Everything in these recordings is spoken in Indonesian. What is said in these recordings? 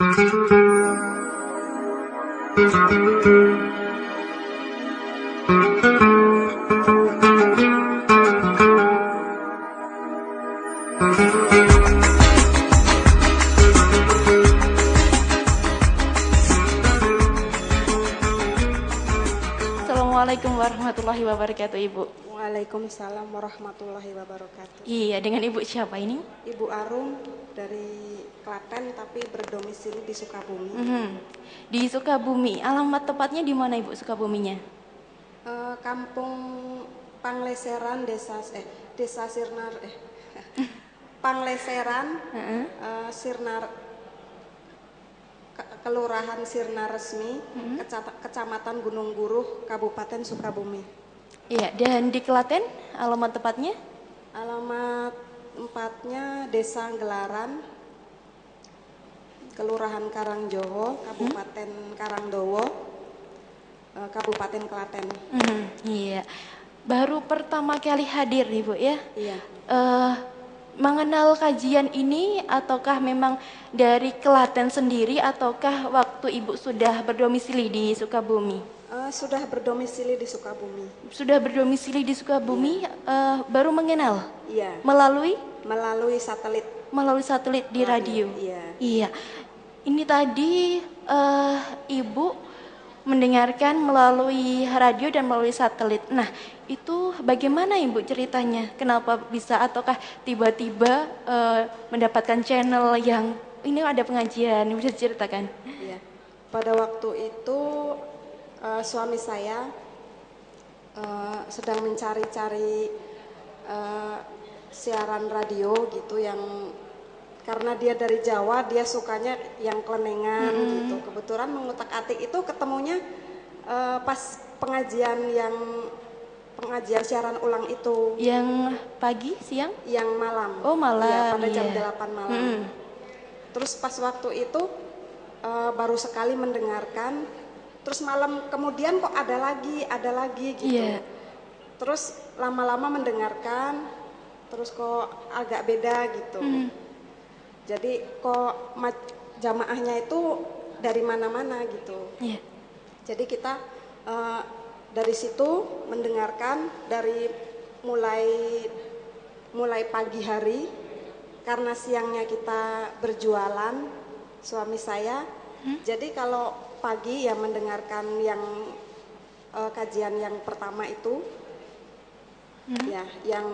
Assalamualaikum warahmatullahi wabarakatuh, Ibu. Waalaikumsalam warahmatullahi wabarakatuh. Iya, dengan Ibu siapa ini? Ibu Arum dari Klaten tapi berdomisili di Sukabumi. Di Sukabumi. Alamat tepatnya di mana, Ibu, Sukabuminya? Kampung Pangleseran, Desa Sirnar, Pangleseran, Sirnar, Kelurahan Sirna Resmi, Kecamatan Gunung Buruh, Kabupaten Sukabumi. Iya, dan di Klaten alamat tepatnya? Alamat tempatnya Desa Gelaran, Kelurahan Karangjowo, Kabupaten Karangdowo, Kabupaten Klaten. Iya. Baru pertama kali hadir, Ibu ya? Iya. Mengenal kajian ini ataukah memang dari Klaten sendiri ataukah waktu Ibu sudah berdomisili di Sukabumi? Sudah berdomisili di Sukabumi. Sudah berdomisili di Sukabumi, baru mengenal? Iya. Melalui satelit. Melalui satelit di radio? Iya. Iya. Ini tadi Ibu mendengarkan melalui radio dan melalui satelit. Nah, itu bagaimana Ibu ceritanya? Kenapa bisa ataukah tiba-tiba mendapatkan channel yang ini ada pengajian? Bisa diceritakan? Iya. Pada waktu itu suami saya sedang mencari-cari siaran radio gitu yang karena dia dari Jawa, dia sukanya yang kelenengan gitu. Kebetulan mengutak-atik itu ketemunya pas pengajian siaran ulang itu. Yang pagi, siang? Yang malam. Oh, malam. Ya, pada jam iya. 8 malam. Terus pas waktu itu baru sekali mendengarkan. Terus malam kemudian kok ada lagi gitu. Iya. Terus lama-lama mendengarkan, terus kok agak beda gitu. Jadi kok jamaahnya itu dari mana-mana gitu. Iya. Jadi kita dari situ mendengarkan dari mulai pagi hari karena siangnya kita berjualan suami saya. Jadi kalau pagi ya mendengarkan yang kajian yang pertama itu ya yang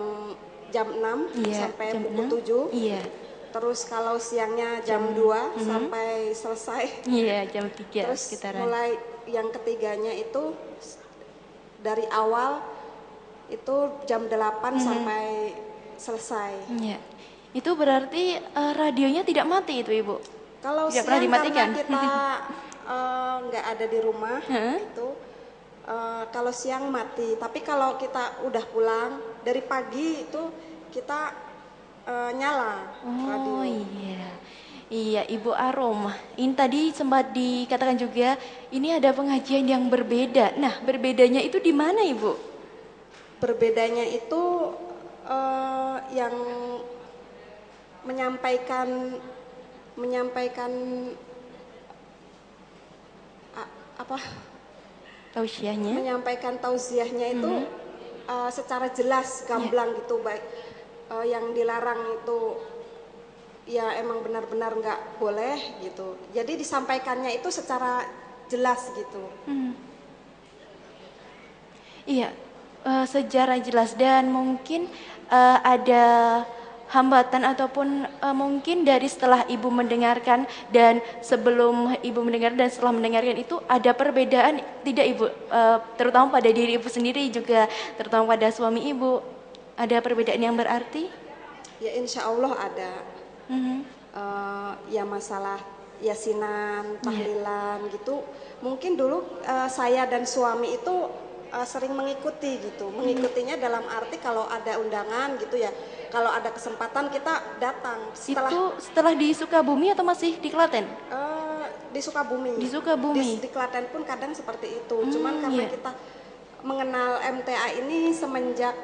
jam 6 sampai jam pukul 6. 7. Iya. Terus kalau siangnya jam 2 sampai selesai. Iya, jam 3 Terus sekitaran. mulai yang ketiganya itu dari awal itu jam 8 sampai selesai. Iya. Itu berarti radionya tidak mati itu, Ibu? Kalau Tidak pernah siang dimatikan? karena kita nggak ada di rumah itu kalau siang mati. Tapi kalau kita udah pulang dari pagi itu kita nyala radio. Oh iya. Iya, Ibu Arum. Ini tadi sempat dikatakan juga ini ada pengajian yang berbeda. Nah, berbedanya itu di mana, Ibu? Berbedanya itu yang menyampaikan apa? Tausiahnya? Menyampaikan tausiahnya itu secara jelas, gamblang gitu, baik yang dilarang itu ya emang benar-benar nggak boleh gitu. Jadi disampaikannya itu secara jelas gitu. Iya, sejarah jelas dan mungkin ada hambatan ataupun mungkin dari setelah Ibu mendengarkan dan sebelum Ibu mendengarkan dan setelah mendengarkan itu ada perbedaan tidak Ibu? Terutama pada diri Ibu sendiri juga terutama pada suami Ibu. Ada perbedaan yang berarti? Ya insya Allah ada. Ya masalah yasinan, tahlilan gitu. Mungkin dulu saya dan suami itu sering mengikuti gitu. Mengikutinya dalam arti kalau ada undangan gitu ya. Kalau ada kesempatan kita datang. Setelah di Sukabumi atau masih di Klaten? Di Sukabumi. Di Sukabumi. Di Klaten pun kadang seperti itu. Cuman karena kita mengenal MTA ini semenjak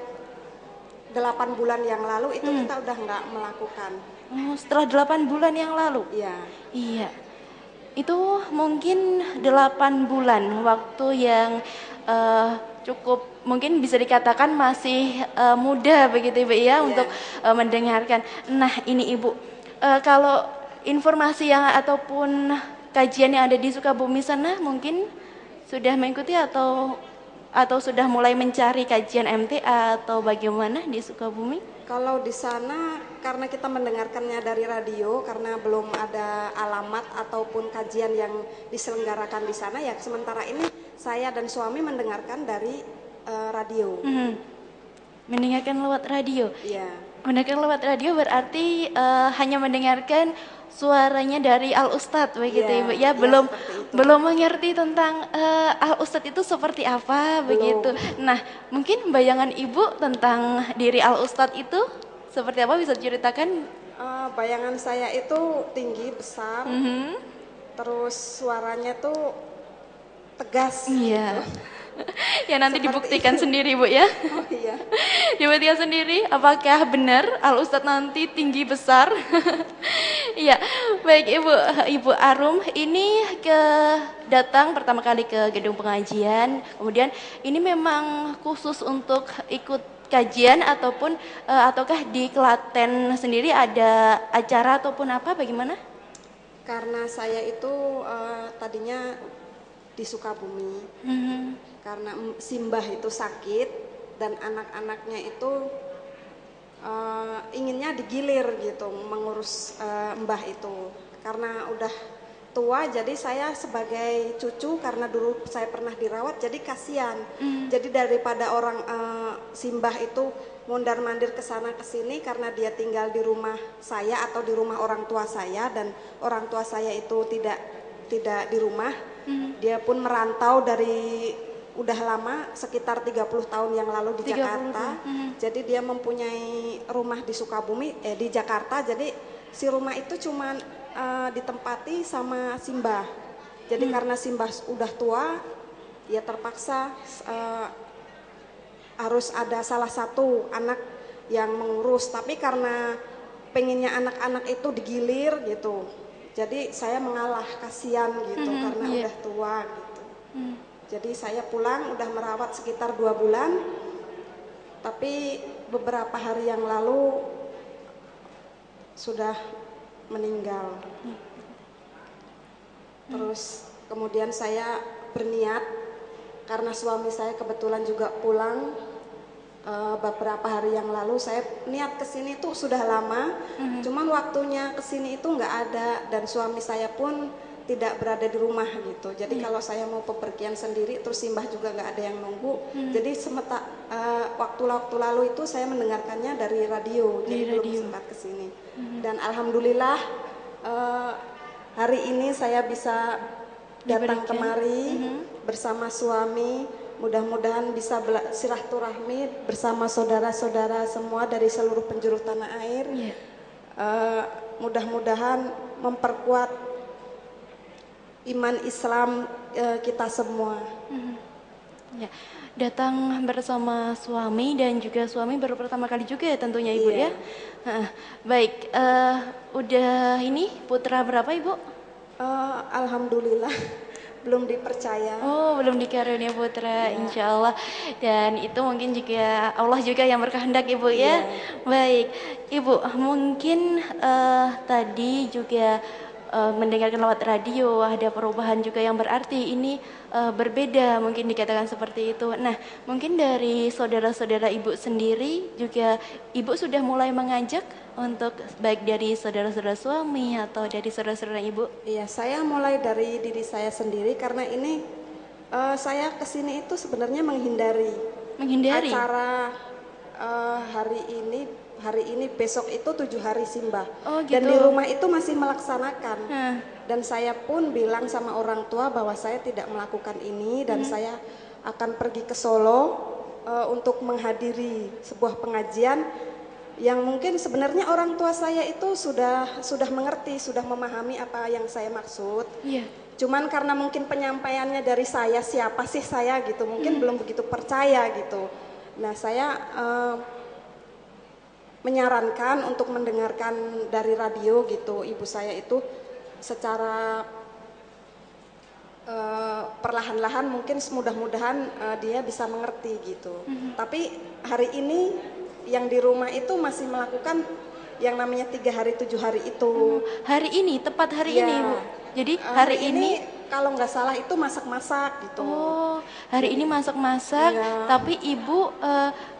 8 bulan yang lalu itu kita udah nggak melakukan. Oh, setelah 8 bulan yang lalu? Iya. Iya. Itu mungkin 8 bulan waktu yang cukup mungkin bisa dikatakan masih muda begitu Ibu ya untuk mendengarkan. Nah ini Ibu, kalau informasi yang ataupun kajian yang ada di Sukabumi sana mungkin sudah mengikuti atau sudah mulai mencari kajian MTA atau bagaimana di Sukabumi? Kalau di sana karena kita mendengarkannya dari radio, karena belum ada alamat ataupun kajian yang diselenggarakan di sana, ya sementara ini saya dan suami mendengarkan dari radio. Mendengarkan lewat radio. Iya. Mendengarkan lewat radio berarti hanya mendengarkan suaranya dari Al Ustadz begitu Ibu ya, belum mengerti tentang Al Ustadz itu seperti apa begitu. Nah, mungkin bayangan Ibu tentang diri Al Ustadz itu seperti apa, bisa diceritakan? Bayangan saya itu tinggi, besar, terus suaranya tuh tegas. Iya. Gitu. Ya nanti Seperti dibuktikan itu. sendiri Bu ya. Oh iya. Dibuktikan sendiri apakah benar Al Ustadz nanti tinggi besar. Iya, baik Ibu Arum, ini datang pertama kali ke gedung pengajian, kemudian ini memang khusus untuk ikut kajian ataupun ataukah di Klaten sendiri ada acara ataupun apa, bagaimana? Karena saya itu tadinya di Sukabumi, karena Simbah itu sakit dan anak-anaknya itu inginnya digilir gitu mengurus Mbah itu. Karena udah tua, jadi saya sebagai cucu, karena dulu saya pernah dirawat, jadi kasihan. Jadi daripada orang Simbah itu mondar-mandir ke sana ke sini karena dia tinggal di rumah saya atau di rumah orang tua saya, dan orang tua saya itu tidak di rumah. Dia pun merantau dari udah lama, sekitar 30 tahun yang lalu di Jakarta. Jadi dia mempunyai rumah di Sukabumi, di Jakarta. Jadi si rumah itu cuman ditempati sama Simbah. Jadi karena Simbah udah tua, ya terpaksa harus ada salah satu anak yang mengurus. Tapi karena pengennya anak-anak itu digilir gitu, jadi saya mengalah, kasihan gitu, karena udah tua gitu. Jadi saya pulang, udah merawat sekitar 2 bulan, tapi beberapa hari yang lalu sudah meninggal. Terus kemudian saya berniat, karena suami saya kebetulan juga pulang beberapa hari yang lalu. Saya niat kesini tuh sudah lama, cuman waktunya kesini itu nggak ada, dan suami saya pun tidak berada di rumah gitu. Jadi kalau saya mau pepergian sendiri, terus Simbah juga nggak ada yang nunggu. Jadi waktu lalu itu saya mendengarkannya dari radio, jadi belum sempat kesini. Dan alhamdulillah hari ini saya bisa datang kemari bersama suami. Mudah-mudahan bisa silaturahmi bersama saudara-saudara semua dari seluruh penjuru tanah air. Mudah-mudahan memperkuat iman Islam kita semua. Ya, datang bersama suami, dan juga suami baru pertama kali juga ya tentunya Ibu ya. Baik, udah ini putra berapa Ibu? Alhamdulillah belum dipercaya. Oh, belum dikarunia putra, insya Allah. Dan itu mungkin juga Allah juga yang berkehendak Ibu ya. Baik, Ibu, mungkin tadi juga mendengarkan lewat radio ada perubahan juga yang berarti ini berbeda, mungkin dikatakan seperti itu. Nah, mungkin dari saudara-saudara Ibu sendiri juga Ibu sudah mulai mengajak untuk baik dari saudara-saudara suami atau dari saudara-saudara Ibu? Iya, saya mulai dari diri saya sendiri, karena ini saya kesini itu sebenarnya menghindari acara hari ini besok itu 7 hari Simbah. Dan di rumah itu masih melaksanakan. Dan saya pun bilang sama orang tua bahwa saya tidak melakukan ini, dan saya akan pergi ke Solo untuk menghadiri sebuah pengajian yang mungkin sebenarnya orang tua saya itu sudah mengerti, sudah memahami apa yang saya maksud. Cuman karena mungkin penyampaiannya dari saya, siapa sih saya gitu, mungkin belum begitu percaya gitu. Nah, saya menyarankan untuk mendengarkan dari radio gitu. Ibu saya itu secara perlahan-lahan mungkin mudah-mudahan dia bisa mengerti gitu. Tapi hari ini yang di rumah itu masih melakukan yang namanya 3 hari 7 hari itu. Hari ini, tepat hari Ya, ini Ibu. Jadi hari ini kalau nggak salah itu masak-masak gitu. Oh, hari ini masak-masak, Iya. tapi Ibu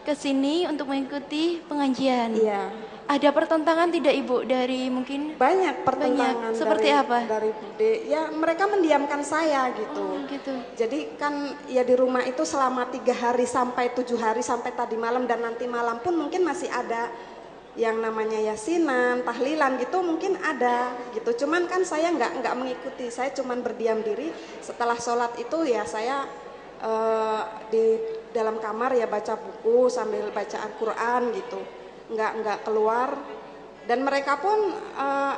ke sini untuk mengikuti pengajian. Iya. Ada pertentangan tidak Ibu dari mungkin Banyak pertentangan Seperti apa? dari Bude. Ya mereka mendiamkan saya gitu. Oh, gitu. Jadi kan ya di rumah itu selama 3 hari sampai 7 hari sampai tadi malam dan nanti malam pun mungkin masih ada yang namanya yasinan, tahlilan gitu mungkin ada gitu. Cuman kan saya nggak mengikuti. Saya cuman berdiam diri. Setelah sholat itu ya saya di dalam kamar ya baca buku sambil baca Al-Quran gitu. Nggak keluar. Dan mereka pun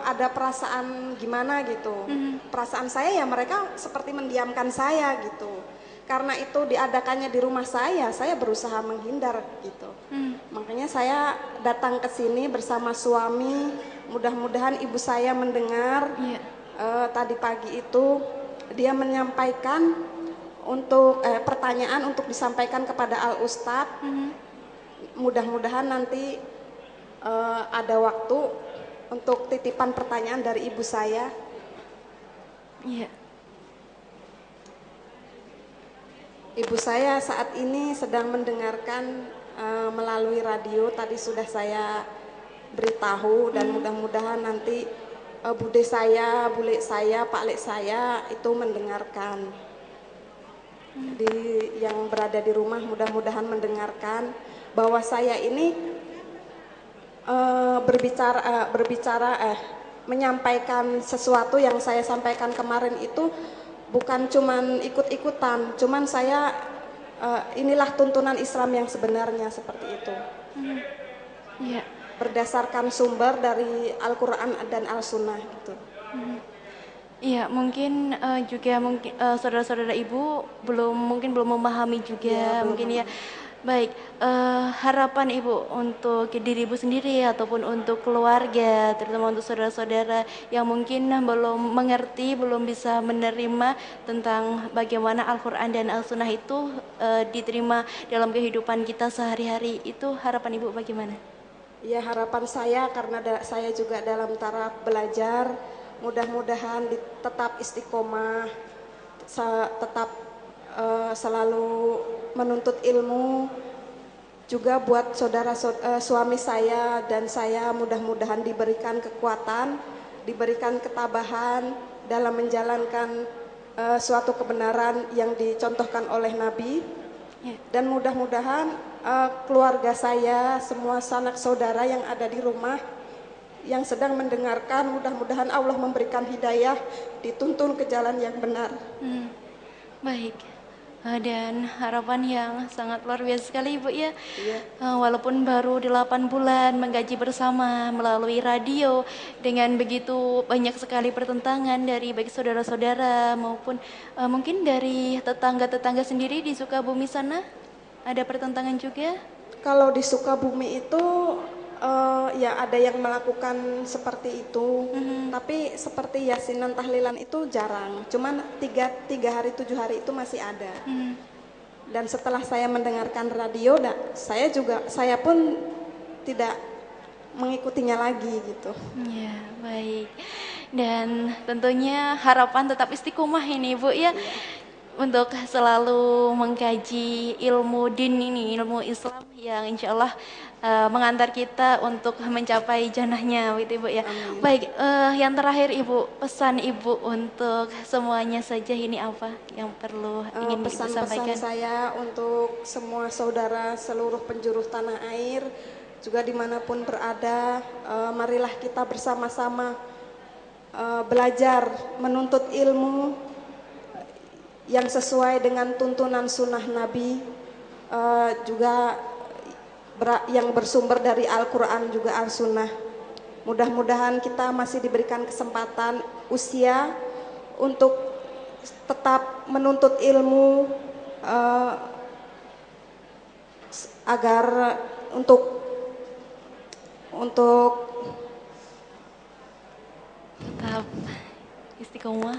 ada perasaan gimana gitu. Perasaan saya ya mereka seperti mendiamkan saya gitu. Karena itu diadakannya di rumah saya berusaha menghindar gitu. Makanya saya datang ke sini bersama suami. Mudah-mudahan ibu saya mendengar. Tadi pagi itu dia menyampaikan untuk pertanyaan untuk disampaikan kepada Al Ustadz. Mudah-mudahan nanti ada waktu untuk titipan pertanyaan dari ibu saya. Iya. Ibu saya saat ini sedang mendengarkan melalui radio. Tadi sudah saya beritahu dan mudah-mudahan nanti bude saya, bule saya, pak lek saya itu mendengarkan. Yang berada di rumah mudah-mudahan mendengarkan bahwa saya ini menyampaikan sesuatu yang saya sampaikan kemarin itu bukan cuman ikut-ikutan, cuman saya inilah tuntunan Islam yang sebenarnya seperti itu. Berdasarkan sumber dari Al-Quran dan Al-Sunnah gitu. Iya, mungkin juga mungkin saudara-saudara Ibu mungkin belum memahami juga, mungkin ya. Baik, harapan Ibu untuk diri Ibu sendiri ataupun untuk keluarga, terutama untuk saudara-saudara yang mungkin belum mengerti, belum bisa menerima tentang bagaimana Al-Quran dan Al-Sunnah itu diterima dalam kehidupan kita sehari-hari, itu harapan Ibu bagaimana? Ya, harapan saya karena saya juga dalam taraf belajar, mudah-mudahan tetap istiqomah, tetap selalu menuntut ilmu. Juga buat suami saya dan saya mudah-mudahan diberikan kekuatan, diberikan ketabahan dalam menjalankan suatu kebenaran yang dicontohkan oleh Nabi. Dan mudah-mudahan keluarga saya, semua sanak saudara yang ada di rumah yang sedang mendengarkan, mudah-mudahan Allah memberikan hidayah, dituntun ke jalan yang benar. Baik. Dan harapan yang sangat luar biasa sekali Ibu ya. Walaupun baru 8 bulan menggaji bersama melalui radio, dengan begitu banyak sekali pertentangan dari baik saudara-saudara maupun mungkin dari tetangga-tetangga sendiri di Sukabumi sana, ada pertentangan juga? Kalau di Sukabumi itu ya ada yang melakukan seperti itu, tapi seperti yasinan tahlilan itu jarang, cuman 3 hari 7 hari itu masih ada. Dan setelah saya mendengarkan radio, saya pun tidak mengikutinya lagi gitu. Ya, baik. Dan tentunya harapan tetap istiqomah ini Bu ya. Untuk selalu mengkaji ilmu din ini, ilmu Islam yang insya Allah mengantar kita untuk mencapai jannahnya, gitu Ibu ya. Amin. Baik, yang terakhir Ibu, pesan Ibu untuk semuanya saja ini apa yang perlu ingin Ibu sampaikan? Pesan-pesan saya untuk semua saudara seluruh penjuru tanah air, juga dimanapun berada, marilah kita bersama-sama belajar, menuntut ilmu yang sesuai dengan tuntunan sunnah Nabi, juga yang bersumber dari Al-Quran juga Al-Sunnah. Mudah-mudahan kita masih diberikan kesempatan usia untuk tetap menuntut ilmu, agar untuk tetap istiqomah.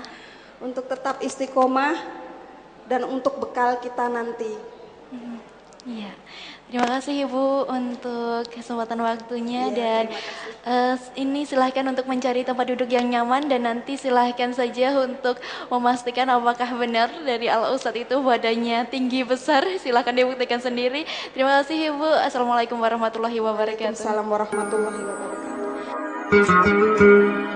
untuk tetap istiqomah dan untuk bekal kita nanti. Iya, terima kasih Ibu untuk kesempatan waktunya Iya, dan ini silahkan untuk mencari tempat duduk yang nyaman dan nanti silahkan saja untuk memastikan apakah benar dari Al Ustadz itu badannya tinggi besar. Silahkan dibuktikan sendiri. Terima kasih Ibu. Assalamualaikum warahmatullahi wabarakatuh. Waalaikumsalam warahmatullahi wabarakatuh.